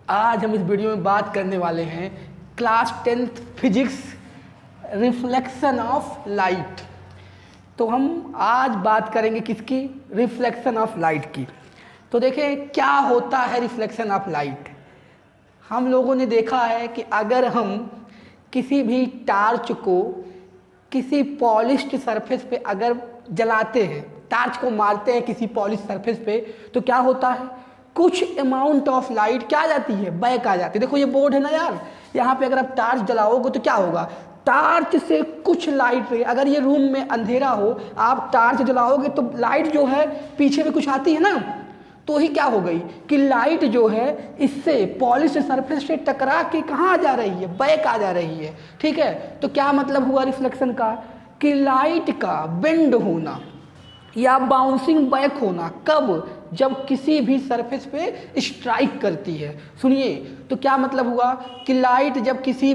आज हम इस वीडियो में बात करने वाले हैं class 10th physics reflection of light. तो हम आज बात करेंगे किसकी? रिफ्लेक्शन ऑफ लाइट की। तो देखें क्या होता है रिफ्लेक्शन ऑफ लाइट। हम लोगों ने देखा है कि अगर हम किसी भी टार्च को किसी पॉलिश्ड सरफेस पे अगर जलाते हैं, टार्च को मारते हैं किसी पॉलिश सरफेस पे, तो क्या होता है? कुछ अमाउंट ऑफ लाइट क्या आ जाती है? बैक आ जाती है। देखो ये बोर्ड है ना यार, यहाँ पे अगर आप टार्च जलाओगे तो क्या होगा? टार्च से कुछ लाइट रे, अगर ये रूम में अंधेरा हो, आप टार्च जलाओगे तो लाइट जो है पीछे में कुछ आती है ना, तो ही क्या हो गई कि लाइट जो है इससे पॉलिश सरफेस से टकरा के कहाँ जा रही है? बैक आ जा रही है। ठीक है, तो क्या मतलब हुआ रिफ्लेक्शन का? कि लाइट का बेंड होना या बाउंसिंग बैक होना। कब? जब किसी भी सरफेस पे स्ट्राइक करती है। सुनिए, तो क्या मतलब हुआ कि लाइट जब किसी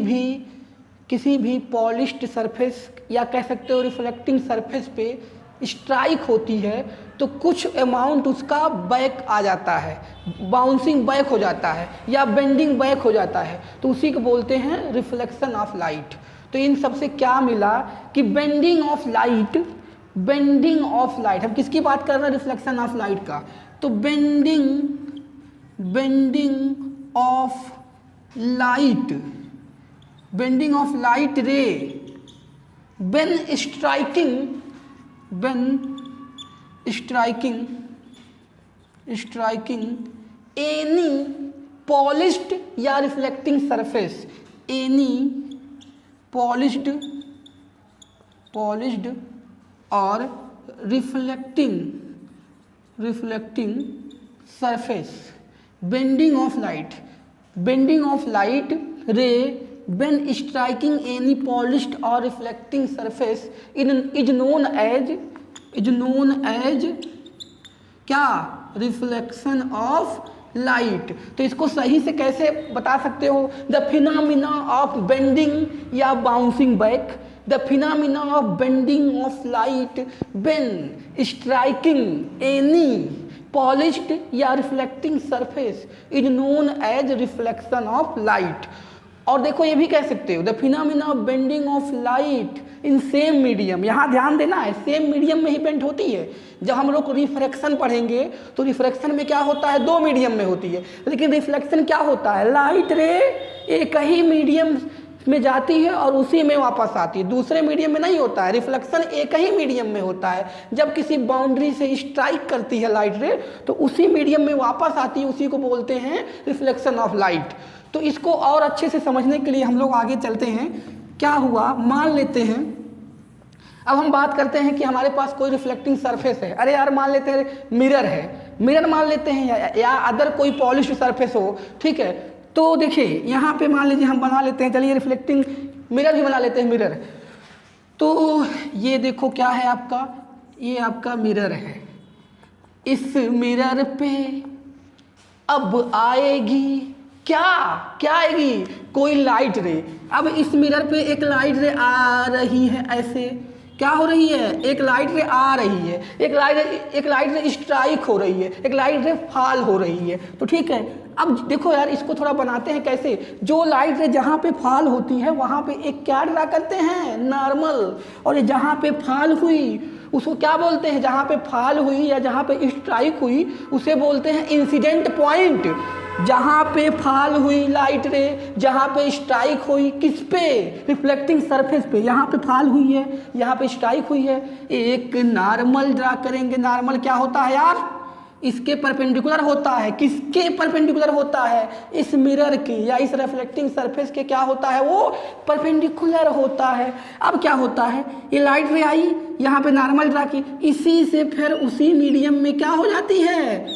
भी पॉलिश्ड सरफेस या कह सकते हो रिफ्लेक्टिंग सरफेस पे स्ट्राइक होती है तो कुछ अमाउंट उसका बैक आ जाता है, बाउंसिंग बैक हो जाता है या बेंडिंग बैक हो जाता है, तो उसी को बोलते हैं रिफ्लेक्शन ऑफ लाइट। तो इन सबसे क्या मिला कि बेंडिंग ऑफ लाइट हम किसकी बात कर रहे हैं? रिफ्लेक्शन ऑफ लाइट का। तो बेंडिंग ऑफ लाइट रे when striking any polished या reflecting surface, any polished or reflecting surface, bending of light ray when striking any polished or reflecting surface is known as क्या? Reflection of light. तो इसको सही से कैसे बता सकते हो? द फिनोमिना ऑफ बेंडिंग या bouncing back, the phenomena of bending of light when striking any polished या reflecting surface is known as reflection of light. और देखो ये भी कह सकते हो the phenomena of bending of light in same medium. यहाँ ध्यान देना है, सेम मीडियम में ही बेंड होती है। जब हम लोग रिफ्रैक्शन पढ़ेंगे तो रिफ्रैक्शन में क्या होता है? दो मीडियम में होती है, लेकिन रिफ्लेक्शन क्या होता है? लाइट रे एक ही मीडियम में जाती है और उसी में वापस आती है, दूसरे मीडियम में नहीं होता है। रिफ्लेक्शन एक ही मीडियम में होता है, जब किसी बाउंड्री से स्ट्राइक करती है लाइट रे तो उसी मीडियम में वापस आती है, उसी को बोलते हैं रिफ्लेक्शन ऑफ लाइट। तो इसको और अच्छे से समझने के लिए हम लोग आगे चलते हैं। क्या हुआ, मान लेते हैं, अब हम बात करते हैं कि हमारे पास कोई रिफ्लेक्टिंग सरफेस है। अरे यार मान लेते हैं मिरर है, मिरर मान लेते हैं या अदर कोई पॉलिश्ड सरफेस हो। ठीक है, तो देखिए यहाँ पे मान लीजिए हम बना लेते हैं, चलिए रिफ्लेक्टिंग मिरर भी बना लेते हैं मिरर। तो ये देखो क्या है आपका, ये आपका मिरर है। इस मिरर पे अब आएगी क्या आएगी? कोई लाइट रे। अब इस मिरर पे एक लाइट रे आ रही है, ऐसे क्या हो रही है? एक लाइट रे आ रही है, एक लाइट रे स्ट्राइक हो रही है, एक लाइट रे फॉल हो रही है। तो ठीक है, अब देखो यार इसको थोड़ा बनाते हैं कैसे। जो लाइट रे जहाँ पे फॉल होती है वहाँ पे एक क्या ड्रा करते हैं? नॉर्मल। और जहाँ पे फॉल हुई उसको क्या बोलते हैं? जहाँ पे फॉल हुई या जहाँ पे स्ट्राइक हुई उसे बोलते हैं इंसिडेंट पॉइंट। जहाँ पे फॉल हुई लाइट रे, जहाँ पे स्ट्राइक हुई, किस पे? रिफ्लेक्टिंग सरफेस पे। यहाँ पे फॉल हुई है, यहाँ पे स्ट्राइक हुई है, एक नॉर्मल ड्रा करेंगे। नॉर्मल क्या होता है यार? इसके परपेंडिकुलर होता है। किसके परपेंडिकुलर होता है? इस मिरर के या इस रिफ्लेक्टिंग सरफेस के क्या होता है? वो परपेंडिकुलर होता है। अब क्या होता है, ये लाइट रे आई, यहाँ पे नॉर्मल ड्रा की, इसी से फिर उसी मीडियम में क्या हो जाती है?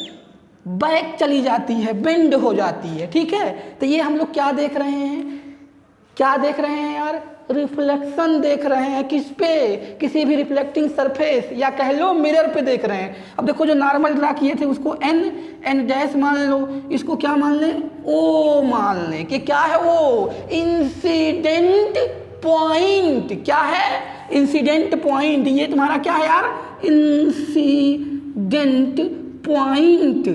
बैक चली जाती है, बेंड हो जाती है। ठीक है, तो ये हम लोग क्या देख रहे हैं? क्या देख रहे हैं यार? रिफ्लेक्शन देख रहे हैं। किस पे? किसी भी रिफ्लेक्टिंग सरफेस या कह लो मिरर पे देख रहे हैं। अब देखो जो नॉर्मल ड्रा किए थे उसको एन डैश मान लो, इसको क्या मान लें? ओ मान लें कि क्या है वो? Incident point. क्या है? Incident point. ये तुम्हारा क्या है यार? Incident point.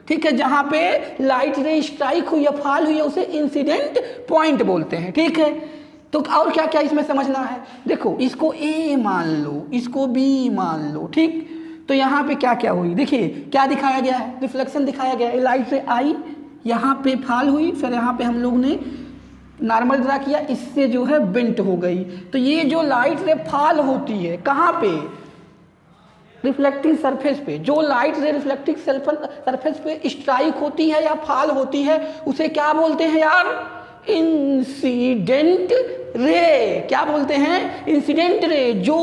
ठीक है, जहां पे लाइट रे स्ट्राइक हुई या फॉल हुई है उसे इंसिडेंट पॉइंट बोलते हैं। ठीक है, तो और क्या क्या इसमें समझना है, देखो इसको ए मान लो, इसको बी मान लो। ठीक, तो यहाँ पे क्या क्या हुई, देखिए क्या दिखाया गया है, रिफ्लेक्शन दिखाया गया है। लाइट रे आई, यहाँ पे फॉल हुई, फिर यहाँ पे हम लोग ने नॉर्मल ड्रा किया, इससे जो है बेंट हो गई। तो ये जो लाइट रे फॉल होती है कहाँ पे, रिफ्लेक्टिंग सरफेस पे, जो लाइट रे रिफ्लेक्टिंग सरफेस पे स्ट्राइक होती है या फॉल होती है उसे क्या बोलते हैं यार, इंसिडेंट रे। क्या बोलते हैं, इंसिडेंट रे। जो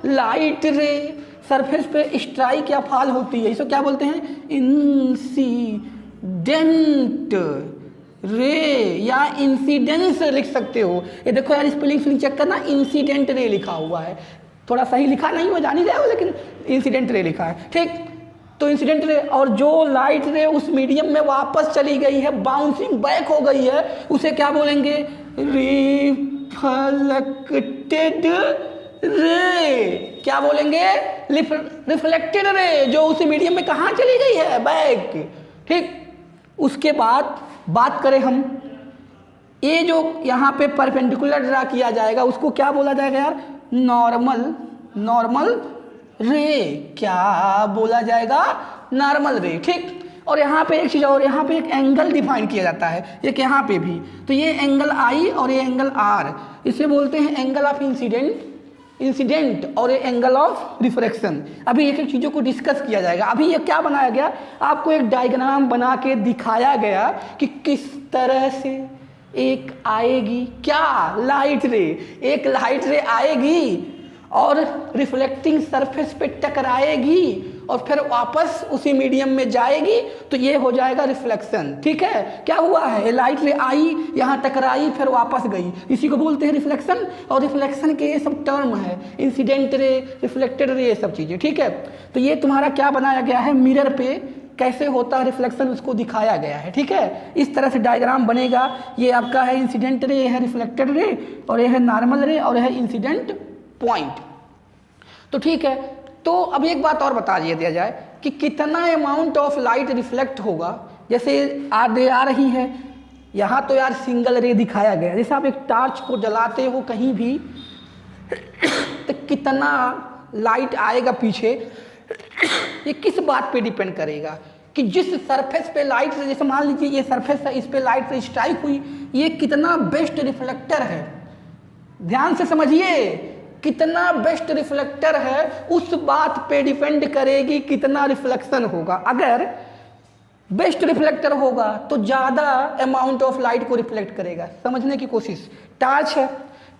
लाइट रे सरफेस पे स्ट्राइक या फॉल होती है इसे क्या बोलते हैं, इंसिडेंट रे या इंसिडेंस लिख सकते हो। ये देखो यार स्पेलिंग चेक करना, इंसिडेंट रे लिखा हुआ है, थोड़ा सही लिखा नहीं हो, जानी जाए लेकिन इंसिडेंट रे लिखा है। ठीक, तो इंसिडेंट रे, और जो लाइट रे उस मीडियम में वापस चली गई है, बाउंसिंग बैक हो गई है, उसे क्या बोलेंगे, रिफ्लेक्टेड रे। क्या बोलेंगे, रिफ्लेक्टेड रे, जो उस मीडियम में कहाँ चली गई है, बैक। ठीक, उसके बाद बात करें हम, ये जो यहाँ पे परपेंडिकुलर ड्रा किया जाएगा उसको क्या बोला जाएगा यार, नॉर्मल रे। क्या बोला जाएगा, नॉर्मल रे। ठीक, और यहाँ पे एक चीज़ और, यहाँ पे एक एंगल डिफाइन किया जाता है, एक यहाँ पे भी, तो ये एंगल आई और ये एंगल आर, इसे बोलते हैं एंगल ऑफ इंसिडेंट और ये एंगल ऑफ रिफ्रैक्शन। अभी एक एक चीज़ों को डिस्कस किया जाएगा। अभी ये क्या बनाया गया, आपको एक डायग्राम बना के दिखाया गया कि किस तरह से एक आएगी, क्या, लाइट रे, एक लाइट रे आएगी और रिफ्लेक्टिंग सरफेस पे टकराएगी और फिर वापस उसी मीडियम में जाएगी, तो ये हो जाएगा रिफ्लेक्शन। ठीक है, क्या हुआ है, लाइट रे आई, यहाँ टकराई, फिर वापस गई, इसी को बोलते हैं रिफ्लेक्शन। और रिफ्लेक्शन के ये सब टर्म है, इंसिडेंट रे, रिफ्लेक्टेड रे, ये सब चीज़ें। ठीक है, तो ये तुम्हारा क्या बनाया गया है, मिरर पे कैसे होता है रिफ्लेक्शन उसको दिखाया गया है। ठीक है, इस तरह से डायग्राम बनेगा। ये आपका है इंसिडेंट रे, ये है रिफ्लेक्टेड रे, और ये है नॉर्मल रे, और ये है इंसिडेंट पॉइंट। तो ठीक है, तो अब एक बात और बता दिया जाए कि कितना अमाउंट ऑफ लाइट रिफ्लेक्ट होगा। जैसे आ रही है यहाँ, तो यार सिंगल रे दिखाया गया, जैसे आप एक टॉर्च को जलाते हो कहीं भी तो कितना लाइट आएगा पीछे, ये किस बात पे डिपेंड करेगा कि जिस सरफेस पे लाइट, जैसे मान लीजिए ये सरफेस है, इस पे लाइट स्ट्राइक हुई, ये कितना बेस्ट रिफ्लेक्टर है, ध्यान से समझिए, कितना बेस्ट रिफ्लेक्टर है उस बात पे डिपेंड करेगी कितना रिफ्लेक्शन होगा। अगर बेस्ट रिफ्लेक्टर होगा तो ज़्यादा अमाउंट ऑफ लाइट को रिफ्लेक्ट करेगा। समझने की कोशिश, टॉर्च है,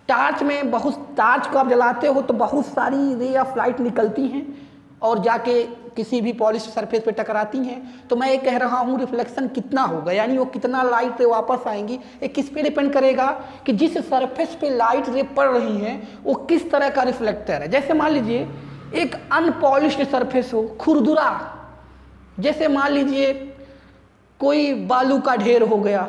टॉर्च में बहुत, टॉर्च को आप जलाते हो तो बहुत सारी रे ऑफ लाइट निकलती हैं और जाके किसी भी पॉलिश सरफेस पे टकराती हैं। तो मैं ये कह रहा हूँ रिफ्लेक्शन कितना होगा, यानी वो कितना लाइट रे वापस आएंगी, ये किस पे डिपेंड करेगा कि जिस सरफेस पे लाइट रे पड़ रही है वो किस तरह का रिफ्लेक्टर है। जैसे मान लीजिए एक अनपॉलिश्ड सरफेस हो, खुरदुरा, जैसे मान लीजिए कोई बालू का ढेर हो गया,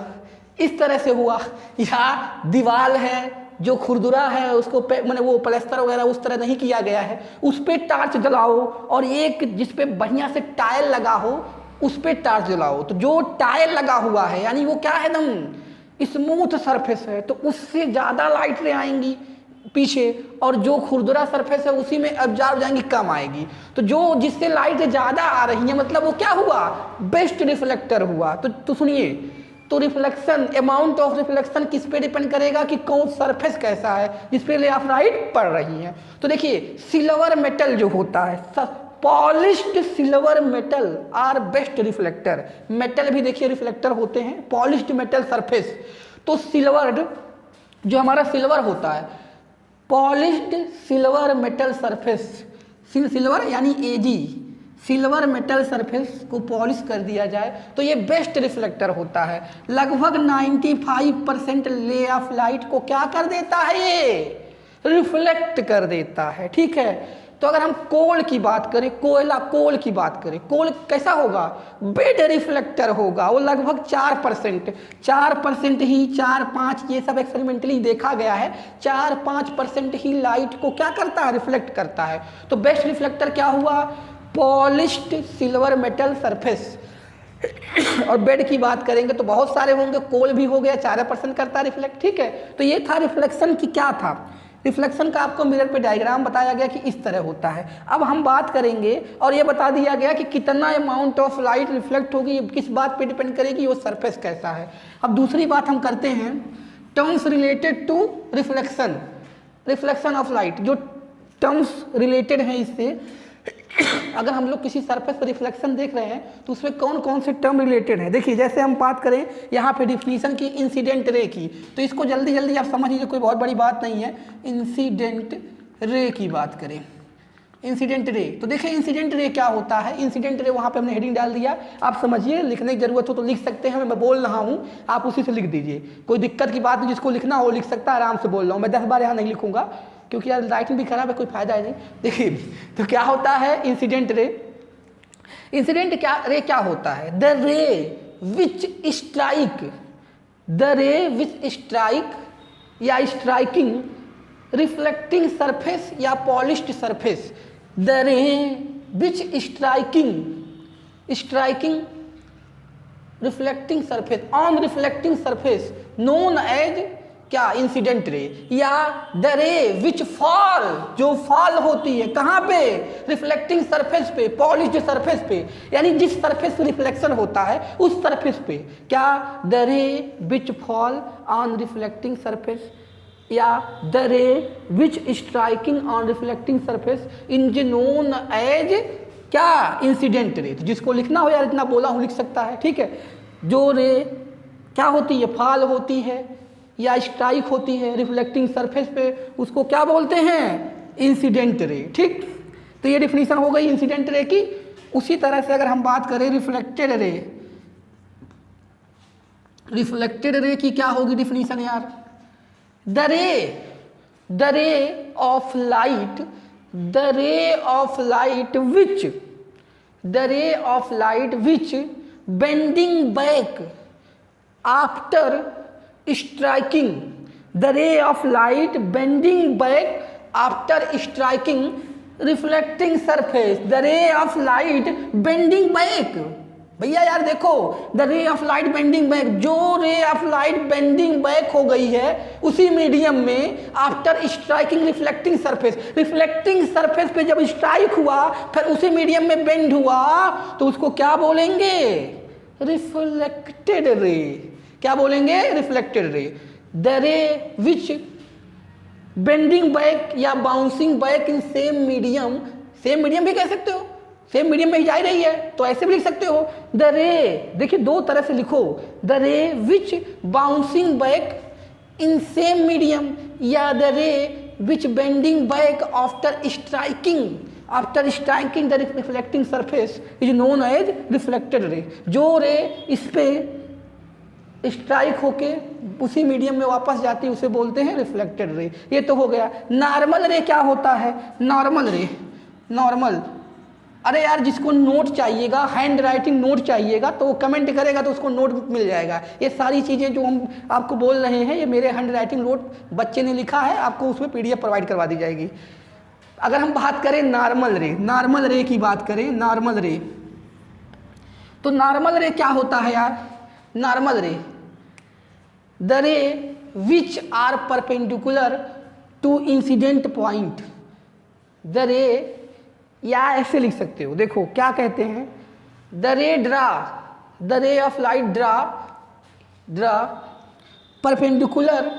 इस तरह से हुआ, या दीवार है जो खुरदुरा है, उसको मैंने वो प्लास्टर वगैरह उस तरह नहीं किया गया है, उस पर टार्च जलाओ, और एक जिस पे बढ़िया से टाइल लगा हो उस पर टार्च जलाओ, तो जो टाइल लगा हुआ है यानी वो क्या है, एकदम स्मूथ सरफेस है, तो उससे ज़्यादा लाइट रे आएंगी पीछे, और जो खुरदुरा सरफेस है उसी में एब्जॉर्ब जाएंगी, कम आएगी। तो जो जिससे लाइट ज़्यादा आ रही है मतलब वो क्या हुआ, बेस्ट रिफ्लेक्टर हुआ। तो सुनिए, तो रिफ्लेक्शन, अमाउंट ऑफ रिफ्लेक्शन किस पे डिपेंड करेगा कि कौन सरफेस कैसा है जिस पे रे ऑफ लाइट पड़ रही है। तो देखिए सिल्वर मेटल जो होता है, polished silver metal are best reflector. Metal भी देखिए रिफ्लेक्टर होते हैं, पॉलिश्ड मेटल सरफेस। तो सिल्वर जो हमारा सिल्वर होता है, polished silver metal surface, silver यानी एजी, सिल्वर मेटल सरफेस को पॉलिश कर दिया जाए तो ये बेस्ट रिफ्लेक्टर होता है। लगभग 95% ले ऑफ लाइट को क्या कर देता है, ये रिफ्लेक्ट कर देता है। ठीक है, तो अगर हम कोल की बात करें, कोल की बात करें, कोल कैसा होगा, बेड रिफ्लेक्टर होगा, वो लगभग 4% ही, 4-5, ये सब एक्सपेरिमेंटली देखा गया है, 4-5% ही लाइट को क्या करता है, रिफ्लेक्ट करता है। तो बेस्ट रिफ्लेक्टर क्या हुआ, पॉलिश्ड सिल्वर मेटल सरफेस। और बेड की बात करेंगे तो बहुत सारे होंगे, कोल भी हो गया, 4% करता है रिफ्लेक्ट, ठीक है। तो ये था रिफ्लेक्शन की क्या था, रिफ्लेक्शन का आपको मिरर पे डायग्राम बताया गया कि इस तरह होता है। अब हम बात करेंगे और ये बता दिया गया कि कितना अमाउंट ऑफ लाइट रिफ्लेक्ट होगी, ये किस बात पे डिपेंड करेगी, वो सरफेस कैसा है। अब दूसरी बात हम करते हैं terms related to reflection, reflection of light, जो टर्म्स रिलेटेड हैं इससे। अगर हम लोग किसी सरफेस पर रिफ्लेक्शन देख रहे हैं तो उसमें कौन कौन से टर्म रिलेटेड हैं। देखिए जैसे हम बात करें यहाँ पे डिफिनीशन की इंसिडेंट रे की, तो इसको जल्दी जल्दी आप समझ लीजिए, कोई बहुत बड़ी बात नहीं है। इंसिडेंट रे की बात करें, इंसिडेंट रे, तो देखिए इंसिडेंट रे क्या होता है। इंसिडेंट रे वहाँ पे हमने हेडिंग डाल दिया, आप समझिए, लिखने की जरूरत हो तो लिख सकते हैं, मैं बोल रहा हूँ आप उसी से लिख दीजिए, कोई दिक्कत की बात नहीं, जिसको लिखना हो लिख सकता है, आराम से बोल रहा हूँ मैं, 10 बार यहाँ नहीं लिखूंगा क्योंकि यार राइटिंग भी खराब है, कोई फायदा है नहीं। देखिए तो क्या होता है इंसिडेंट रे, इंसिडेंट क्या रे क्या होता है, the ray which strike, the ray which strike या स्ट्राइकिंग रिफ्लेक्टिंग सरफेस या polished surface, the ray which striking reflecting surface on reflecting surface known as क्या, इंसिडेंट रे, या द रे विच फॉल, जो फॉल होती है कहाँ पे, reflecting surface पे, पॉलिश्ड सरफेस पे, यानी जिस सरफेस पे रिफ्लेक्शन होता है उस सरफेस पे, क्या, the ray which fall on reflecting surface या the ray which striking on reflecting surface in known as क्या, इंसिडेंट रे। तो जिसको लिखना हो यार, इतना बोला हूँ लिख सकता है, ठीक है। जो रे क्या होती है, फॉल होती है या स्ट्राइक होती है रिफ्लेक्टिंग सरफेस पे, उसको क्या बोलते हैं, इंसिडेंट रे, ठीक। तो ये डिफिनीशन हो गई इंसिडेंट रे की। उसी तरह से अगर हम बात करें रिफ्लेक्टेड रे, रिफ्लेक्टेड रे की क्या होगी डिफिनीशन यार, the ray of light, the ray of light which, the ray of light which bending back after striking, the ray of light bending back after striking reflecting surface, the ray of light bending back, भैया यार देखो, the ray of light bending back, जो ray of light bending back हो गई है उसी medium में after striking reflecting surface, reflecting surface पे जब स्ट्राइक हुआ फिर उसी मीडियम में बेंड हुआ तो उसको क्या बोलेंगे, रिफ्लेक्टेड रे। क्या बोलेंगे, reflected ray. The ray which bending back या bouncing back in same medium, same medium भी कह सकते हो, सेम मीडियम में ही जा रही है तो ऐसे भी लिख सकते हो, द रे, देखिए दो तरह से लिखो, the ray which bouncing back in same medium या the ray which bending back after striking the reflecting surface is known as reflected ray. जो रे इस पे स्ट्राइक होके उसी मीडियम में वापस जाती है उसे बोलते हैं रिफ्लेक्टेड रे। ये तो हो गया। नॉर्मल रे क्या होता है, नॉर्मल रे, नॉर्मल, अरे यार जिसको नोट चाहिएगा, हैंड राइटिंग नोट चाहिएगा तो वो कमेंट करेगा तो उसको नोट मिल जाएगा। ये सारी चीज़ें जो हम आपको बोल रहे हैं ये मेरे हैंड राइटिंग नोट बच्चे ने लिखा है, आपको उसमें PDF प्रोवाइड करवा दी जाएगी। अगर हम बात करें नॉर्मल रे, नॉर्मल रे की बात करें, नॉर्मल रे, तो नॉर्मल रे क्या होता है यार, normal ray, the ray which are perpendicular to incident point, the ray, या ऐसे लिख सकते हो, देखो क्या कहते हैं, the ray draw, the ray of light draw perpendicular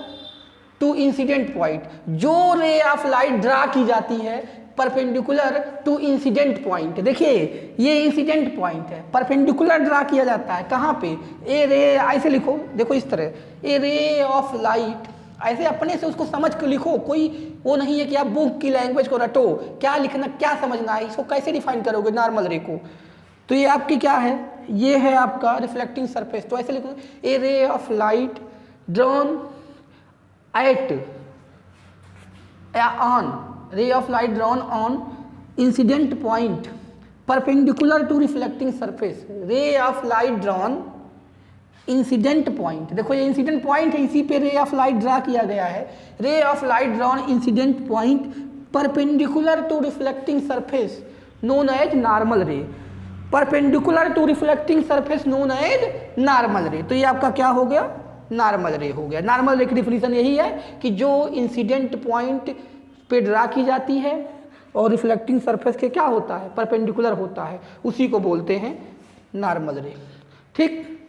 to incident point. जो रे ऑफ लाइट ड्रा की जाती है परपेंडिकुलर टू इंसिडेंट पॉइंट, देखिए ये इंसिडेंट पॉइंट है, परपेंडिकुलर ड्रा किया जाता है कहाँ पे, ए रे, ऐसे लिखो, देखो इस तरह, ए रे ऑफ लाइट, ऐसे अपने से उसको समझ के लिखो, कोई वो नहीं है कि आप बुक की लैंग्वेज को रटो, क्या लिखना क्या समझना है, इसको कैसे डिफाइन करोगे नॉर्मल रे को। तो ये आपकी क्या है, ये है आपका रिफ्लेक्टिंग सरफेस, तो ऐसे लिखो, a ray of light drawn at या on, ray of light drawn on incident point perpendicular to reflecting surface, ray of light drawn incident point, देखो ये इंसिडेंट पॉइंट है, इसी पे रे ऑफ लाइट ड्रा किया गया है, ray of light drawn incident point perpendicular to reflecting surface known as normal ray. Perpendicular to reflecting surface known as normal ray. तो ये आपका क्या हो गया, नॉर्मल रे हो गया। नॉर्मल रे की डिफिनीशन यही है कि जो इंसिडेंट पॉइंट पे ड्रा की जाती है और रिफ्लेक्टिंग सरफेस के क्या होता है, परपेंडिकुलर होता है, उसी को बोलते हैं नॉर्मल रे। ठीक,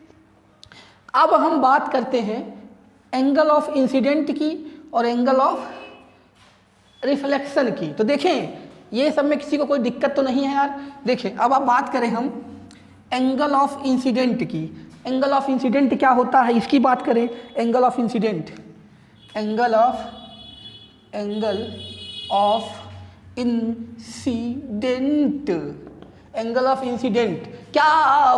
अब हम बात करते हैं एंगल ऑफ इंसिडेंट की और एंगल ऑफ रिफ्लेक्शन की। तो देखें ये सब में किसी को कोई दिक्कत तो नहीं है यार। देखें अब आप बात करें हम एंगल ऑफ इंसिडेंट की। एंगल ऑफ इंसिडेंट क्या होता है इसकी बात करें। Angle of incident, angle of incident, angle of incident क्या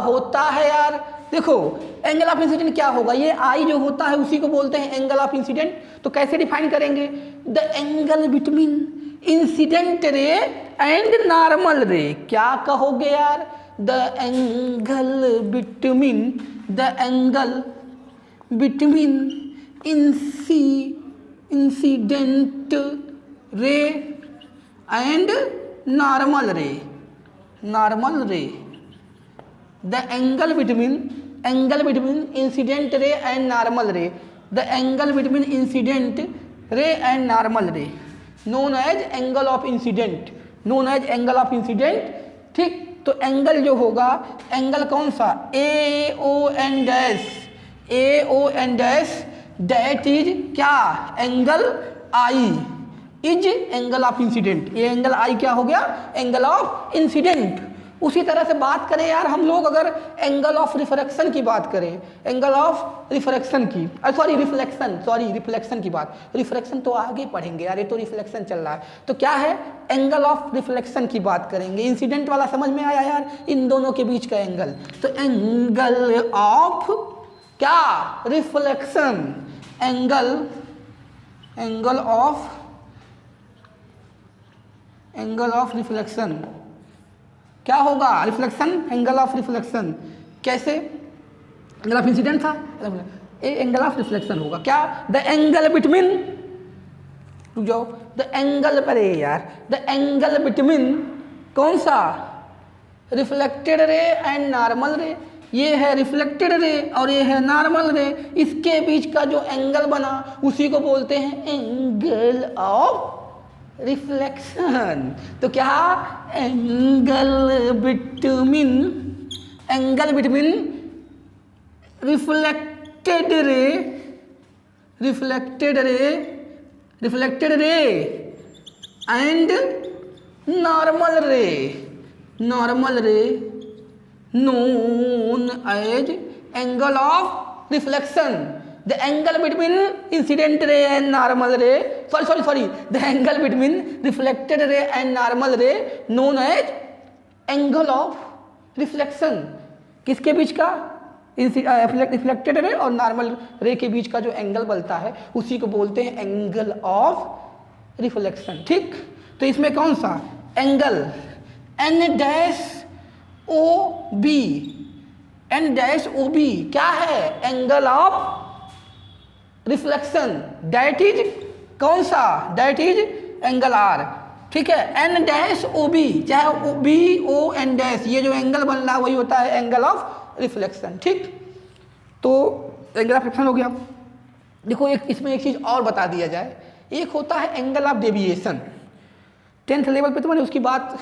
होता है यार। देखो एंगल ऑफ इंसिडेंट क्या होगा, ये आई जो होता है उसी को बोलते हैं एंगल ऑफ इंसिडेंट। तो कैसे डिफाइन करेंगे, the angle between incident ray and normal ray. क्या कहोगे यार, the angle between, the angle between incident ray and normal ray, normal ray. The angle between incident ray and normal ray, the angle between incident ray and normal ray known as angle of incident, known as angle of incident. ठीक, तो angle जो होगा, angle कौन सा, A O N dash, A O N dash, that is क्या, angle I is angle of incident. ये angle आई क्या हो गया, एंगल ऑफ इंसिडेंट। उसी तरह से बात करें यार हम लोग अगर एंगल ऑफ रिफ्रैक्शन की बात करें, एंगल ऑफ रिफ्रैक्शन की, सॉरी रिफ्लेक्शन की बात, रिफ्रैक्शन तो आगे पढ़ेंगे यार, ये तो रिफ्लेक्शन चल रहा है। तो क्या है, एंगल ऑफ रिफ्लेक्शन की बात करेंगे। इंसिडेंट वाला समझ में आया यार, इन दोनों के बीच का एंगल। तो एंगल ऑफ क्या, रिफ्लेक्शन, एंगल ऑफ रिफ्लेक्शन क्या होगा, रिफ्लेक्शन, एंगल ऑफ रिफ्लेक्शन। कैसे, एंगल ऑफ इंसिडेंट था, एंगल ऑफ रिफ्लेक्शन होगा क्या, द एंगल बिटवीन, रुक जाओ, द एंगल, अरे यार, द एंगल बिटवीन कौन सा, रिफ्लेक्टेड रे एंड नॉर्मल रे। ये है रिफ्लेक्टेड रे और ये है नॉर्मल रे, इसके बीच का जो एंगल बना उसी को बोलते हैं एंगल ऑफ रिफ्लेक्शन। तो क्या, angle between reflected ray and normal ray known as angle of reflection. The angle between incident ray and normal ray, sorry, the angle between reflected ray and normal ray known as angle of reflection। किसके बीच का, reflected ray और normal रे के बीच का जो angle बनता है उसी को बोलते हैं एंगल ऑफ रिफ्लेक्शन। ठीक, तो इसमें कौन सा angle, N dash O B, N dash O B क्या है, angle of reflection, that is कौन सा, दैट इज एंगल आर। ठीक है, एन डैश ओ बी, चाहे बी ओ एन डैश, ये जो एंगल बन रहा है वही होता है एंगल ऑफ रिफ्लेक्शन। ठीक, तो एंगल ऑफ रिफ्लेक्शन हो गया। देखो एक इसमें एक चीज़ और बता दिया जाए, एक होता है angle of deviation. 10th level पे तो मैंने उसकी बात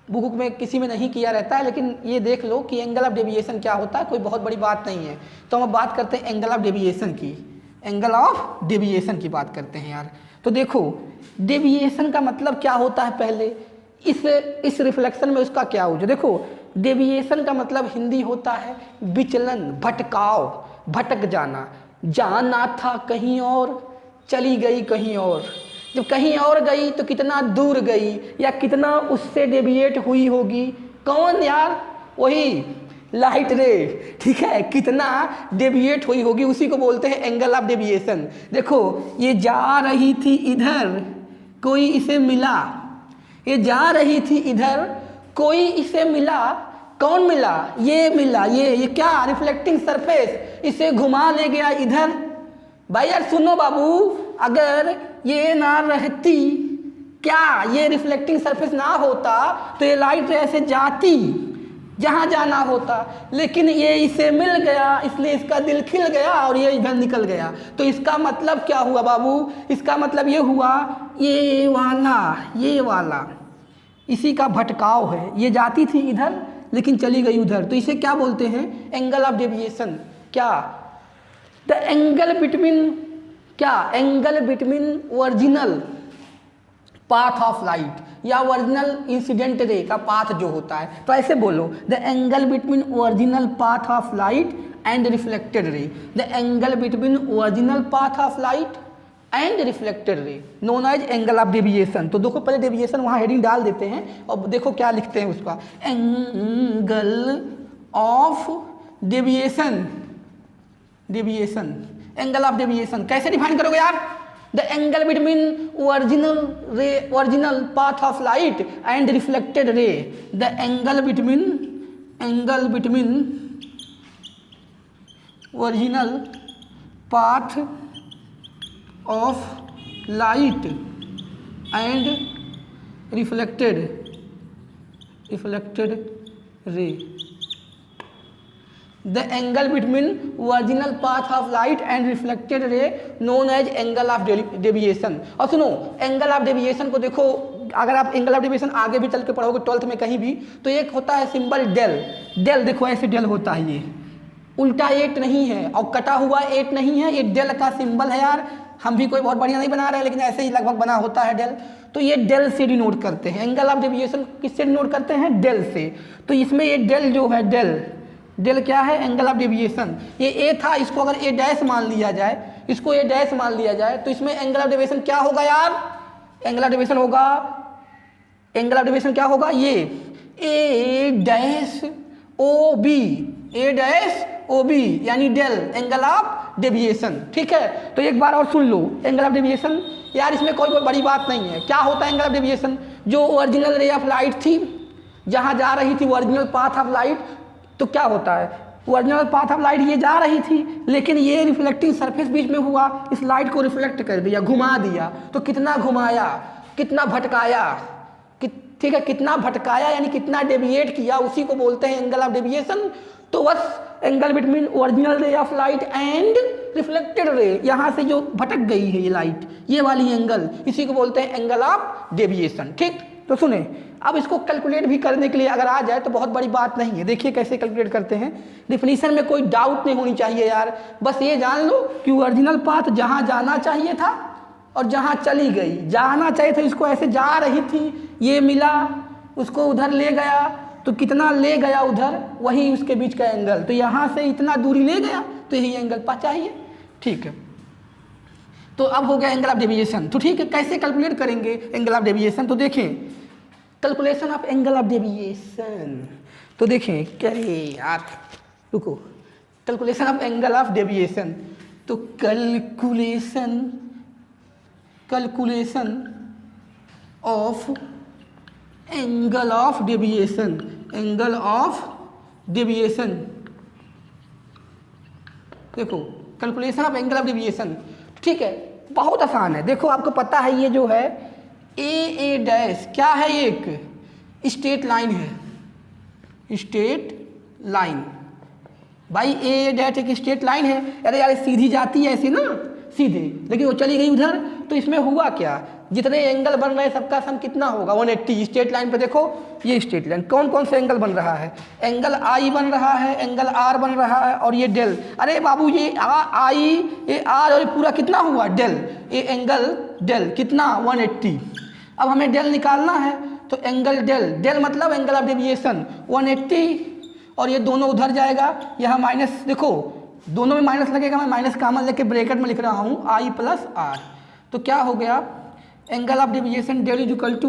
बुक में किसी में नहीं किया रहता है, लेकिन ये देख लो कि एंगल ऑफ डेविएशन क्या होता है, कोई बहुत बड़ी बात नहीं है। तो हम अब बात करते हैं एंगल ऑफ डेविएशन की, एंगल ऑफ डेविएशन की बात करते हैं यार। तो देखो डेविएशन का मतलब क्या होता है, पहले इस रिफ्लेक्शन में उसका क्या हो। जो देखो डेविएशन का मतलब हिंदी होता है विचलन, भटकाव, भटक जाना, जाना था कहीं और चली गई कहीं और। जब कहीं और गई तो कितना दूर गई या कितना उससे डेविएट हुई होगी, कौन यार, वही लाइट रे। ठीक है, कितना डेविएट हुई होगी उसी को बोलते हैं एंगल ऑफ डेविएशन। देखो ये जा रही थी इधर, कोई इसे मिला, ये जा रही थी इधर, कोई इसे मिला, कौन मिला, ये मिला, ये क्या, रिफ्लेक्टिंग सरफेस, इसे घुमा ले गया इधर। भाई यार सुनो बाबू, अगर ये ना रहती, क्या ये रिफ्लेक्टिंग सरफेस ना होता तो ये लाइट रे ऐसे जाती, जहाँ जाना होता, लेकिन ये इसे मिल गया इसलिए इसका दिल खिल गया और ये इधर निकल गया। तो इसका मतलब क्या हुआ बाबू? इसका मतलब ये हुआ ये वाला इसी का भटकाव है। ये जाती थी इधर लेकिन चली गई उधर, तो इसे क्या बोलते हैं? Angle of deviation. क्या? द एंगल बिटवीन, क्या? Angle between original path of light या ओरिजिनल इंसिडेंट रे का पाथ जो होता है, तो ऐसे बोलो, the angle between original path of light and reflected ray. The angle between original path of light and reflected ray known as angle of deviation. तो देखो पहले डेविएशन वहाँ हेडिंग डाल देते हैं और देखो क्या लिखते हैं उसका, angle of deviation. Deviation, angle of deviation कैसे डिफाइन करोगे यार? The angle between original path of light and reflected ray. The angle between original path of light and reflected ray. The angle between original path of light and reflected ray known as angle of deviation. और सुनो, angle of deviation को देखो, अगर आप angle of deviation आगे भी चल के पढ़ोगे 12th में कहीं भी, तो एक होता है सिंबल डेल। डेल देखो ऐसे डेल होता है, ये उल्टा 8 नहीं है और कटा हुआ 8 नहीं है, ये डेल का सिंबल है यार। हम भी कोई बहुत बढ़िया नहीं बना रहे हैं, लेकिन ऐसे ही लगभग बना होता है डेल। तो ये डेल से डिनोट करते हैं। एंगल ऑफ डेविएशन किससे डिनोट करते हैं? डेल से। तो इसमें ये डेल जो है, डेल क्या है? Angle of deviation. ये ए था, इसको अगर ए डैश मान लिया जाए, इसको ए डैश मान लिया जाए, तो इसमें एंगल ऑफ डेविएशन क्या होगा यार? एंगल ऑफ डेविएशन क्या होगा? ये ए डैश ओ बी, ए डैश ओ बी यानी डेल, एंगल ऑफ डेविएशन। ठीक है, तो एक बार और सुन लो एंगल ऑफ डेविएशन। यार इसमें कोई बड़ी बात नहीं है। क्या होता है एंगल ऑफ डेविएशन? जो ओरिजिनल रे ऑफ लाइट थी, जहाँ जा रही थी ओरिजिनल पाथ ऑफ लाइट, तो क्या होता है? ओरिजिनल पाथ ऑफ लाइट ये जा रही थी, लेकिन ये रिफ्लेक्टिंग सरफेस बीच में हुआ, इस लाइट को रिफ्लेक्ट कर दिया, घुमा दिया। तो कितना घुमाया, कितना भटकाया, ठीक है, कितना भटकाया यानी कितना डेविएट किया, उसी को बोलते हैं एंगल ऑफ डेविएशन। तो बस एंगल बिटवीन ओरिजिनल रे ऑफ लाइट एंड रिफ्लेक्टेड रे, यहाँ से जो भटक गई है ये लाइट, ये वाली एंगल, इसी को बोलते हैं एंगल ऑफ डेविएशन। ठीक, तो सुने, अब इसको कैलकुलेट भी करने के लिए अगर आ जाए तो बहुत बड़ी बात नहीं है। देखिए कैसे कैलकुलेट करते हैं। डिफिनीशन में कोई डाउट नहीं होनी चाहिए यार, बस ये जान लो कि ओरिजिनल पाथ जहाँ जाना चाहिए था और जहाँ चली गई, जाना चाहिए था इसको ऐसे जा रही थी, ये मिला, उसको उधर ले गया, तो कितना ले गया उधर, वही उसके बीच का एंगल। तो यहाँ से इतना दूरी ले गया, तो यही एंगल पा चाहिए। ठीक है, तो अब हो गया एंगल ऑफ डेविएशन। तो ठीक है, कैसे कैलकुलेट करेंगे एंगल ऑफ डेविएशन? तो देखें calculation of angle of deviation. तो देखें, क्या यार, रुको, calculation of angle of deviation. तो calculation of angle of deviation, angle of deviation. देखो calculation of angle of deviation, ठीक है, बहुत आसान है। देखो आपको पता है ये जो है ए डैश क्या है? एक स्ट्रेट लाइन है, स्ट्रेट लाइन भाई। ए डैश एक स्ट्रेट लाइन है। अरे यार सीधी जाती है ऐसे ना, सीधे, लेकिन वो चली गई उधर, तो इसमें हुआ क्या? जितने एंगल बन रहे हैं सबका सम कितना होगा? 180। स्ट्रेट लाइन पे देखो, ये स्ट्रेट लाइन कौन कौन से एंगल बन रहा है? एंगल आई बन रहा है, एंगल आर बन रहा है, और ये डेल। अरे बाबू ये आई, ये आर, और ये पूरा कितना हुआ? डेल। ये एंगल डेल कितना? 180। अब हमें डेल निकालना है, तो एंगल डेल मतलब एंगल ऑफ डेविएशन 180, और ये दोनों उधर जाएगा, यहाँ माइनस, देखो दोनों में माइनस लगेगा, मैं माइनस कॉमन लेके ब्रैकेट में लिख रहा हूँ आई प्लस आर। तो क्या हो गया? Angle of deviation del is equal to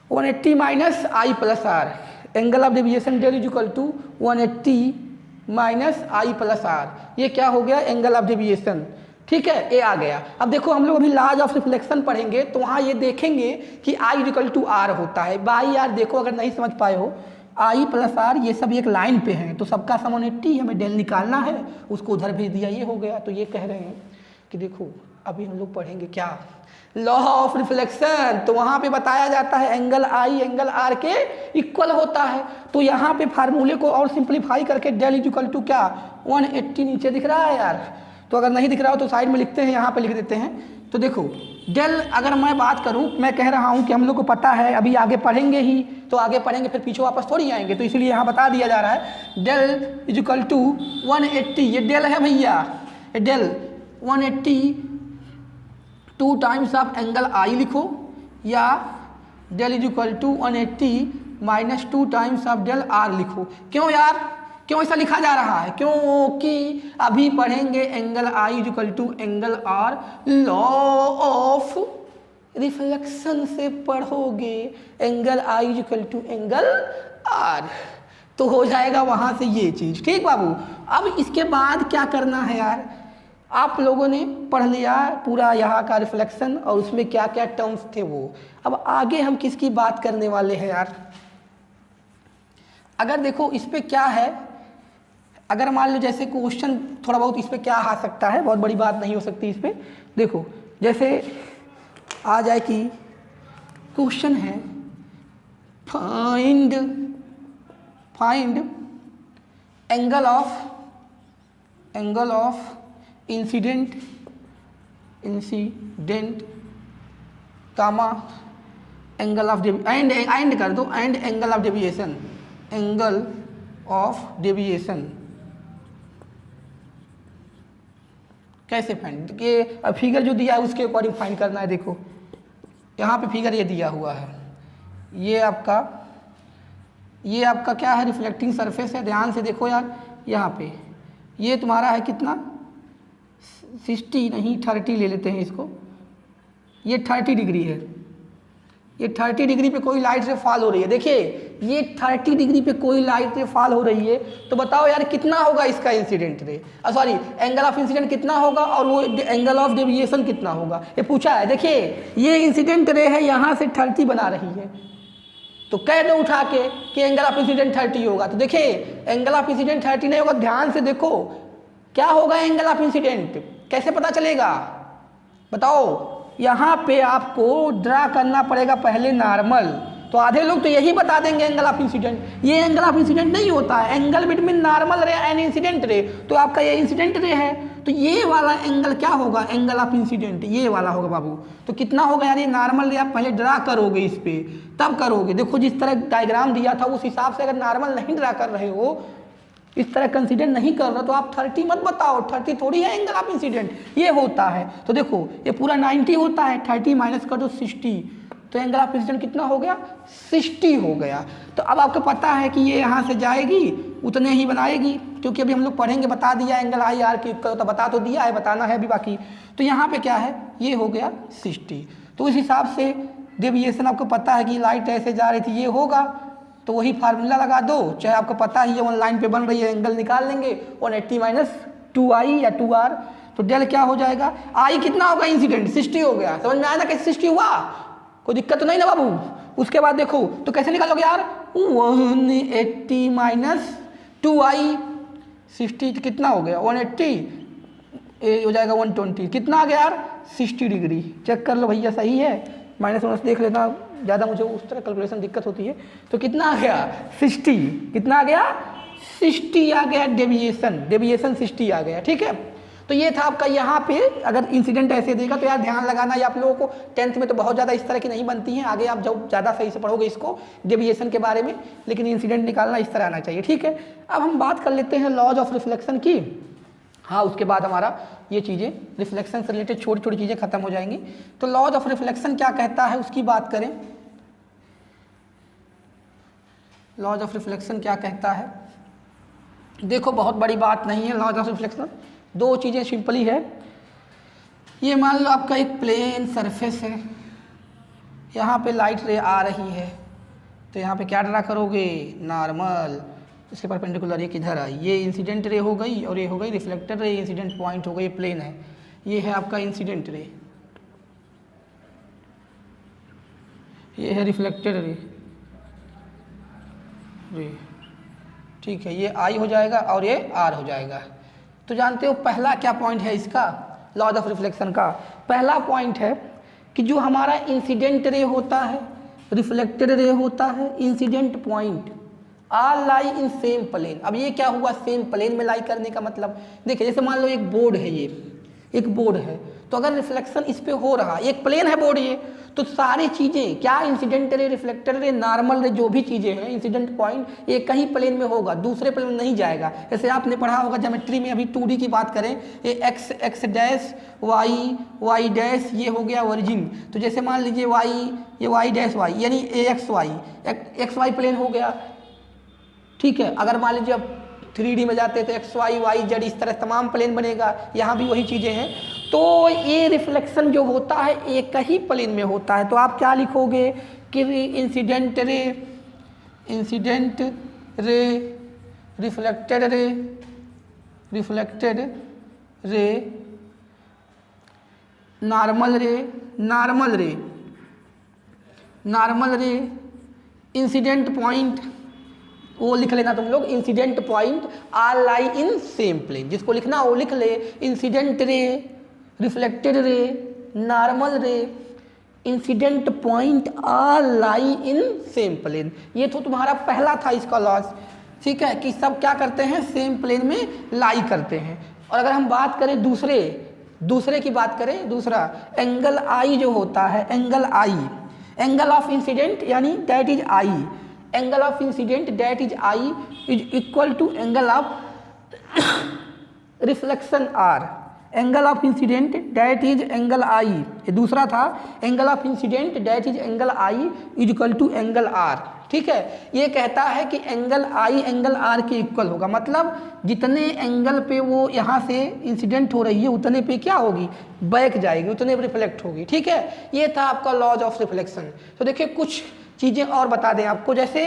180 minus I plus R. Angle of deviation del is equal to 180 minus I plus R. ये क्या हो गया? Angle of deviation. ठीक है, ये आ गया। अब देखो हम लोग अभी लॉज ऑफ रिफ्लेक्शन पढ़ेंगे, तो वहाँ ये देखेंगे कि आई इक्वल टू आर होता है। बाई यार देखो, अगर नहीं समझ पाए हो, आई प्लस आर ये सब एक लाइन पे हैं, तो सबका सम 180, हमें डेल निकालना है, उसको उधर भेज दिया, ये हो गया। तो ये कह रहे हैं कि देखो अभी हम लोग पढ़ेंगे क्या, लॉ ऑफ रिफ्लेक्शन। तो वहाँ पे बताया जाता है एंगल आई एंगल आर के इक्वल होता है। तो यहाँ पे फार्मूले को और सिंप्लीफाई करके डेल इज इक्वल टू क्या 180 नीचे दिख रहा है यार। तो अगर नहीं दिख रहा हो तो साइड में लिखते हैं, यहाँ पे लिख देते हैं। तो देखो डेल, अगर मैं बात करूँ, मैं कह रहा हूँ कि हम लोग को पता है, अभी आगे पढ़ेंगे ही, तो आगे पढ़ेंगे फिर पीछे वापस थोड़ी आएंगे, तो इसलिए यहाँ बता दिया जा रहा है डेल इज इक्वल टू 180। ये डेल है भैया, ये del 180 2 times of angle I लिखो, या del is equal to 180 minus 2 times of del R लिखो। क्यों यार, क्यों ऐसा लिखा जा रहा है? क्योंकि अभी पढ़ेंगे angle I is equal to angle R, law of reflection से पढ़ोगे angle I is equal to angle R, तो हो जाएगा वहाँ से ये चीज़। ठीक बाबू, अब इसके बाद क्या करना है यार, आप लोगों ने पढ़ लिया पूरा यहाँ का रिफ्लेक्शन और उसमें क्या क्या टर्म्स थे वो। अब आगे हम किसकी बात करने वाले हैं यार, अगर देखो इस पे क्या है, अगर मान लो जैसे क्वेश्चन थोड़ा बहुत इस पे क्या आ सकता है, बहुत बड़ी बात नहीं हो सकती इस पे। देखो जैसे आ जाए कि क्वेश्चन है find angle of incident comma angle of and कर दो and angle of deviation, angle of deviation कैसे फाइंड, ये फिगर जो दिया है उसके अकॉर्डिंग फाइंड करना है। देखो यहाँ पे फिगर ये दिया हुआ है, ये आपका क्या है, रिफ्लेक्टिंग सरफेस है। ध्यान से देखो यार, यहाँ पे ये तुम्हारा है कितना 60 नहीं 30 ले लेते हैं इसको, ये 30 डिग्री है, ये 30 डिग्री पे कोई लाइट रे फॉल हो रही है। देखिए ये 30 डिग्री पे कोई लाइट रे फॉल हो रही है, तो बताओ यार कितना होगा इसका incident ray, sorry angle of incident कितना होगा और वो एंगल ऑफ डेविएशन कितना होगा, ये पूछा है। देखिए ये इंसिडेंट रे है, यहाँ से 30 बना रही है, तो कह दो उठा के कि एंगल ऑफ इंसिडेंट 30 होगा। तो देखिए एंगल ऑफ इंसिडेंट 30 नहीं होगा, ध्यान से देखो क्या होगा एंगल ऑफ इंसिडेंट, कैसे पता चलेगा बताओ। यहाँ पे आपको ड्रा करना पड़ेगा पहले नॉर्मल, तो आधे लोग तो यही बता देंगे एंगल ऑफ इंसिडेंट, ये एंगल ऑफ इंसिडेंट नहीं होता है, एंगल बिटवीन नॉर्मल रे एंड इंसिडेंट रे। तो आपका ये इंसिडेंट रे है, तो ये वाला एंगल क्या होगा, एंगल ऑफ इंसिडेंट ये वाला होगा बाबू। तो कितना होगा यार, ये नॉर्मल रे आप पहले ड्रा करोगे इस पे, तब करोगे। देखो जिस तरह डायग्राम दिया था उस हिसाब से अगर नॉर्मल नहीं ड्रा कर रहे हो, इस तरह कंसीडर नहीं कर रहा, तो आप 30 मत बताओ, 30 थोड़ी है एंगल ऑफ इंसिडेंट, ये होता है। तो देखो ये पूरा 90 होता है, 30 माइनस कर दो 60, तो एंगल ऑफ इंसिडेंट कितना हो गया 60 हो गया। तो अब आपको पता है कि ये यहाँ से जाएगी उतने ही बनाएगी, क्योंकि अभी हम लोग पढ़ेंगे, बता दिया एंगल आई आर की, तो बता तो दिया है, बताना है अभी बाकी। तो यहाँ पे क्या है, ये हो गया 60। तो उस हिसाब से डेविएशन आपको पता है कि लाइट ऐसे जा रही थी, ये होगा, तो वही फार्मूला लगा दो, चाहे आपको पता ही है ऑनलाइन पे बन रही है, एंगल निकाल लेंगे 180 माइनस 2i या 2r, तो डेल क्या हो जाएगा, आई कितना होगा इंसिडेंट 60 हो गया। समझ में आया ना कैसे 60 हुआ, कोई दिक्कत तो नहीं ना बाबू। उसके बाद देखो तो कैसे निकालोगे यार, 180 माइनस 2i, 60 कितना हो गया 180, ये हो जाएगा 120, कितना आ गया यार 60 डिग्री। चेक कर लो भैया सही है, माइनस माइनस देख लेना, ज़्यादा मुझे उस तरह कैलकुलेशन दिक्कत होती है। तो कितना आ गया 60, कितना आ गया 60 आ गया, डेविएशन 60 आ गया। ठीक है, तो ये था आपका यहाँ पे। अगर इंसिडेंट ऐसे देगा तो यार ध्यान लगाना, ये आप लोगों को 10th में तो बहुत ज़्यादा इस तरह की नहीं बनती हैं, आगे आप जब ज़्यादा सही से पढ़ोगे इसको डेविएशन के बारे में, लेकिन इंसिडेंट निकालना इस तरह आना चाहिए। ठीक है, अब हम बात कर लेते हैं लॉज ऑफ रिफ्लेक्शन की। हाँ, उसके बाद हमारा ये चीज़ें रिफ्लेक्शन से रिलेटेड छोटी छोटी चीज़ें खत्म हो जाएंगी। तो लॉज ऑफ रिफ्लेक्शन क्या कहता है उसकी बात करें। लॉज ऑफ रिफ्लेक्शन क्या कहता है, देखो बहुत बड़ी बात नहीं है लॉज ऑफ रिफ्लेक्शन, दो चीज़ें सिंपली है। ये मान लो आपका एक प्लेन सरफेस है, यहाँ पे लाइट रे आ रही है, तो यहाँ पे क्या ड्रा करोगे नॉर्मल, इसके परपेंडिकुलर ये किधर आई, ये इंसिडेंट रे हो गई और ये हो गई रिफ्लेक्टर रे, इंसिडेंट पॉइंट हो गई, प्लेन है, ये है आपका इंसिडेंट रे, ये है रिफ्लेक्टेड रे। ठीक है, ये आई हो जाएगा और ये आर हो जाएगा। तो जानते हो पहला क्या पॉइंट है इसका लॉज ऑफ रिफ्लेक्शन का, पहला पॉइंट है कि जो हमारा इंसिडेंट रे होता है, रिफ्लेक्टेड रे होता है, incident point are lie in same plane. अब ये क्या हुआ सेम प्लेन में लाई करने का मतलब, देखिए जैसे मान लो एक बोर्ड है, ये एक बोर्ड है, तो अगर रिफ्लेक्शन इस पे हो रहा, एक प्लेन है बोर्ड ये, तो सारी चीज़ें क्या इंसिडेंट रे, रिफ्लेक्टेड रे, नॉर्मल रे, जो भी चीज़ें हैं इंसिडेंट पॉइंट ये कहीं प्लेन में होगा, दूसरे प्लेन में नहीं जाएगा। जैसे आपने पढ़ा होगा ज्योमेट्री में, अभी 2D की बात करें, ये X X dash, Y dash, ये हो गया ओरिजिन। तो जैसे मान लीजिए वाई, ये वाई डैश वाई यानी ए एक्स वाई प्लेन हो गया, ठीक है। अगर मान लीजिए अब 3D में जाते तो एक्स वाई वाई जेड इस तरह तमाम प्लेन बनेगा, यहाँ भी वही चीज़ें हैं। तो ये रिफ्लेक्शन जो होता है एक ही प्लेन में होता है, तो आप क्या लिखोगे कि incident ray, reflected ray, normal ray, incident point, वो लिख लेना तुम लोग, incident point are lie in same plane, जिसको लिखना वो लिख ले, incident ray, reflected ray, normal ray, incident point are lie in same plane. ये तो तुम्हारा पहला था इसका लॉस, ठीक है, कि सब क्या करते हैं सेम प्लेन में लाई करते हैं। और अगर हम बात करें दूसरे की बात करें, दूसरा एंगल आई जो होता है, एंगल ऑफ इंसिडेंट यानी that is i, angle of incident that is i is equal to angle of reflection r, angle of incident that is angle i, ये दूसरा था, angle of incident that is angle I is equal to angle are, ठीक है। ये कहता है कि angle i angle r के इक्वल होगा, मतलब जितने एंगल पे वो यहाँ से इंसिडेंट हो रही है उतने पे क्या होगी, बैक जाएगी, उतने रिफ्लेक्ट होगी, ठीक है। ये था आपका लॉज ऑफ रिफ्लेक्शन। तो देखिए कुछ चीज़ें और बता दें आपको, जैसे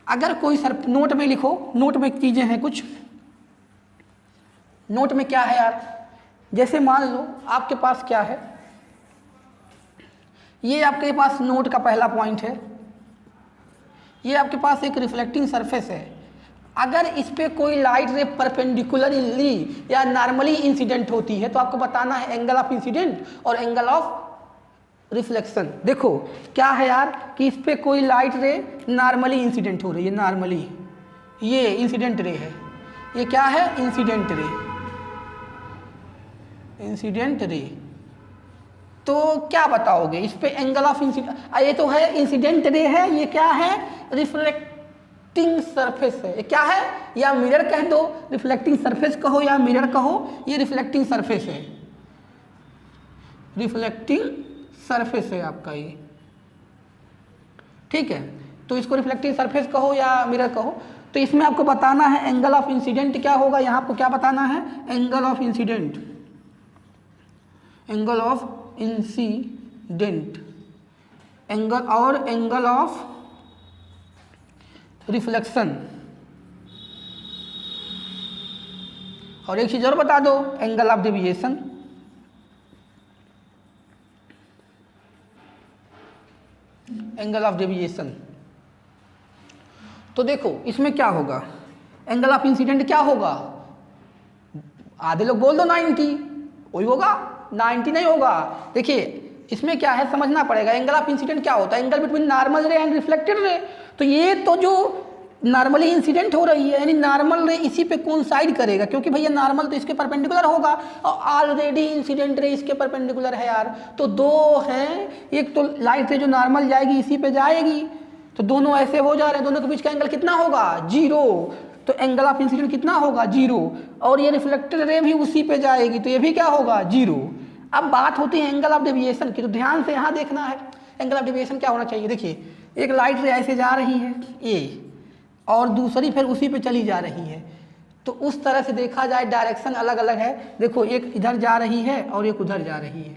अगर कोई सर नोट में लिखो, नोट में चीज़ें हैं कुछ, नोट में क्या है यार, जैसे मान लो आपके पास क्या है, ये आपके पास नोट का पहला पॉइंट है, ये आपके पास एक रिफ्लेक्टिंग सरफेस है। अगर इस पे कोई लाइट रे परपेंडिकुलरली या नॉर्मली इंसिडेंट होती है तो आपको बताना है एंगल ऑफ इंसिडेंट और एंगल ऑफ रिफ्लेक्शन। देखो क्या है यार कि इस पे कोई लाइट रे नॉर्मली इंसिडेंट हो रही है, नॉर्मली ये इंसिडेंट रे है, ये क्या है इंसिडेंट रे। तो क्या बताओगे इस पे एंगल ऑफ इंसिडेंट, ये तो है इंसिडेंट रे है, ये क्या है रिफ्लेक्टिंग सरफेस है, ये क्या है, या मिरर कह दो, रिफ्लेक्टिंग सरफेस कहो या मिरर कहो, ये रिफ्लेक्टिंग सरफेस है, रिफ्लेक्टिंग सरफेस है आपका ये, ठीक है। तो इसको रिफ्लेक्टिंग सरफेस कहो या मिरर कहो। तो इसमें आपको बताना है एंगल ऑफ इंसिडेंट क्या होगा, यहाँ आपको क्या बताना है angle of incident, angle of incident, angle और एंगल ऑफ रिफ्लेक्शन। और एक चीज और बता दो angle of deviation, angle of deviation. तो देखो इसमें क्या होगा, एंगल ऑफ इंसिडेंट क्या होगा, आधे लोग बोल दो 90, वही होगा, 90 नहीं होगा। देखिए इसमें क्या है समझना पड़ेगा, एंगल ऑफ इंसिडेंट क्या होता है, एंगल बिटवीन नॉर्मल रे एंड रिफ्लेक्टेड रे। तो ये तो जो नॉर्मली इंसिडेंट हो रही है यानी नॉर्मल रे इसी पे कोइंसाइड करेगा, क्योंकि भैया नॉर्मल तो इसके परपेंडिकुलर होगा और ऑलरेडी इंसिडेंट रे इसके परपेंडिकुलर है यार। तो दो हैं, एक तो लाइट रे जो नॉर्मल जाएगी इसी पे जाएगी, तो दोनों ऐसे हो जा रहे हैं, दोनों के बीच का एंगल कितना होगा 0। तो एंगल ऑफ इंसिडेंट कितना होगा 0, और ये रिफ्लेक्टेड रे भी उसी पे जाएगी तो ये भी क्या होगा 0। अब बात होती है एंगल ऑफ डेविएशन की, तो ध्यान से यहाँ देखना है एंगल ऑफ डेविएशन क्या होना चाहिए। देखिए एक लाइट रे ऐसे जा रही है ए, और दूसरी फिर उसी पे चली जा रही है, तो उस तरह से देखा जाए डायरेक्शन अलग अलग है। देखो एक इधर जा रही है और एक उधर जा रही है,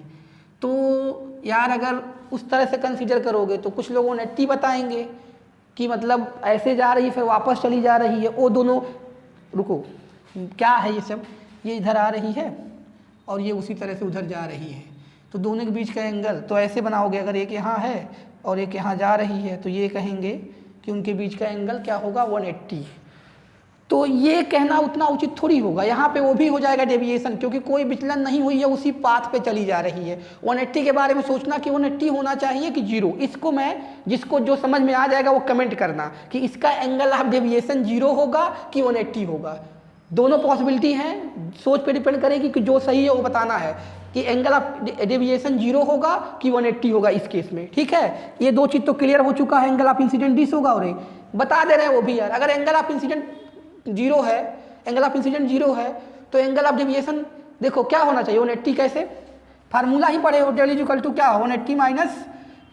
तो यार अगर उस तरह से कंसीडर करोगे तो कुछ लोगों ने टी बताएंगे कि मतलब ऐसे जा रही है फिर वापस चली जा रही है, वो दोनों, रुको क्या है ये सब, ये इधर आ रही है और ये उसी तरह से उधर जा रही है, तो दोनों के बीच का एंगल तो ऐसे बनाओगे, अगर एक यहाँ है और एक यहाँ जा रही है तो ये कहेंगे कि उनके बीच का एंगल क्या होगा 180। तो ये कहना उतना उचित थोड़ी होगा, यहाँ पे वो भी हो जाएगा डेविएशन, क्योंकि कोई विचलन नहीं हुई है, उसी पाथ पे चली जा रही है। 180 के बारे में सोचना कि 180 होना चाहिए कि 0, इसको मैं, जिसको जो समझ में आ जाएगा वो कमेंट करना कि इसका एंगल ऑफ डेविएशन 0 होगा कि 180 होगा। दोनों पॉसिबिलिटी हैं, सोच पे डिपेंड करेगी कि जो सही है वो बताना है कि एंगल ऑफ डेविएशन 0 होगा कि 180 होगा इस केस में। ठीक है, ये दो चीज़ तो क्लियर हो चुका है, एंगल ऑफ इंसिडेंट दिस होगा और बता दे रहे हैं वो भी यार। अगर एंगल ऑफ इंसिडेंट 0 है, एंगल ऑफ इंसिडेंट 0 है तो एंगल ऑफ डेविएशन देखो क्या होना चाहिए, 180 कैसे, फार्मूला ही पढ़े हो, डेल इक्वल टू क्या 180 माइनस,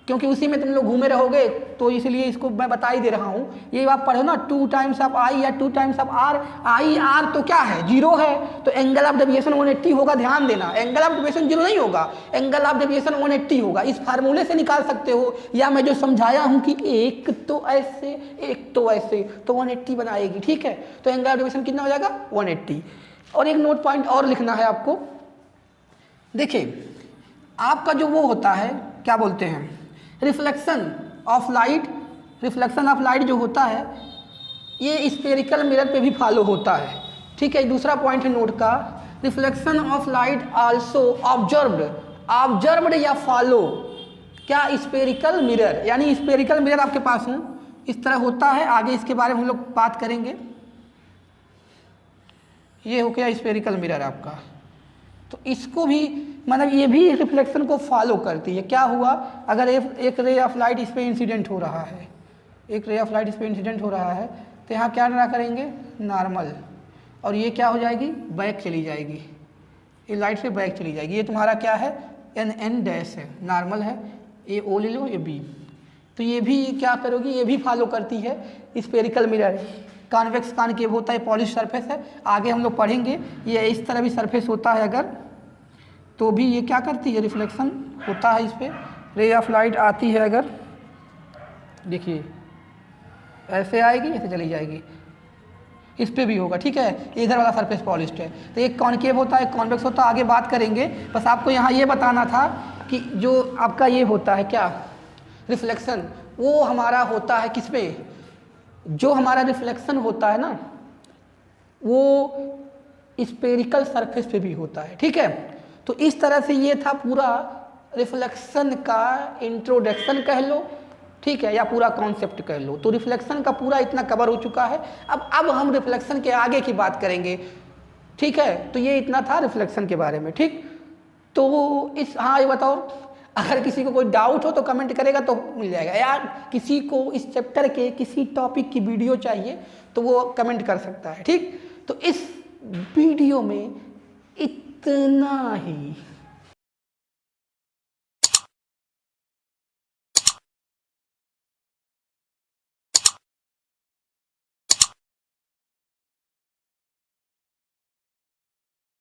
क्योंकि उसी में तुम लोग घूमे रहोगे तो इसलिए इसको मैं बता ही दे रहा हूँ। ये आप पढ़ो ना 2 टाइम्स ऑफ आई या 2 times of R, I R तो क्या है 0 है, तो एंगल ऑफ डेविएशन 180 होगा। ध्यान देना, एंगल ऑफ डेविएशन 0 नहीं होगा, एंगल ऑफ डेविएशन 180 होगा। इस फार्मूले से निकाल सकते हो, या मैं जो समझाया हूँ कि एक तो ऐसे एक तो ऐसे, तो 180 बनाएगी। ठीक है, तो एंगल ऑफ डेविएशन कितना हो जाएगा 180। और एक नोट पॉइंट और लिखना है आपको, देखिए आपका जो वो होता है क्या बोलते हैं, reflection of light, reflection of light जो होता है ये स्फेरिकल मिरर पे भी फॉलो होता है। ठीक है, दूसरा पॉइंट है नोट का, reflection of light also observed, observed या फॉलो क्या स्फेरिकल मिरर, यानी स्फेरिकल मिरर आपके पास है इस तरह होता है। आगे इसके बारे में हम लोग बात करेंगे। ये हो गया स्फेरिकल मिरर आपका, तो इसको भी मतलब ये भी रिफ्लेक्शन को फॉलो करती है। क्या हुआ, अगर एक रे ऑफ लाइट इस पर इंसिडेंट हो रहा है, एक रे ऑफ लाइट इस पर इंसिडेंट हो रहा है, तो यहाँ क्या ड्रा करेंगे नॉर्मल, और ये क्या हो जाएगी बैक चली जाएगी, ये लाइट से बैक चली जाएगी। ये तुम्हारा क्या है एन डैश है, नॉर्मल है, ये ओ ले लो, ये बी, तो ये भी क्या करोगी, ये भी फॉलो करती है स्फेरिकल मिरर। कॉन्वेक्स कॉनकेव होता है, पॉलिश सरफेस है, आगे हम लोग पढ़ेंगे। ये इस तरह भी सरफेस होता है अगर, तो भी ये क्या करती है रिफ्लेक्शन होता है इस पर, रे ऑफ लाइट आती है अगर, देखिए ऐसे आएगी ऐसे चली जाएगी, इस पे भी होगा। ठीक है, इधर वाला सरफेस पॉलिश्ड है, तो एक कॉनकेव होता है, कॉन्वेक्स होता है, आगे बात करेंगे। बस आपको यहाँ ये बताना था कि जो आपका ये होता है क्या रिफ्लेक्शन, वो हमारा होता है किस पे, जो हमारा रिफ्लेक्शन होता है ना वो स्फेरिकल सरफेस पे भी होता है। ठीक है, तो इस तरह से ये था पूरा रिफ्लेक्शन का इंट्रोडक्शन कह लो, ठीक है, या पूरा कॉन्सेप्ट कह लो। तो रिफ्लेक्शन का पूरा इतना कवर हो चुका है। अब हम रिफ्लेक्शन के आगे की बात करेंगे। ठीक है, तो ये इतना था रिफ्लेक्शन के बारे में। ठीक, तो इस, हाँ ये बताओ, अगर किसी को कोई डाउट हो तो कमेंट करेगा तो मिल जाएगा यार। किसी को इस चैप्टर के किसी टॉपिक की वीडियो चाहिए तो वो कमेंट कर सकता है। ठीक, तो इस वीडियो में इतना ही।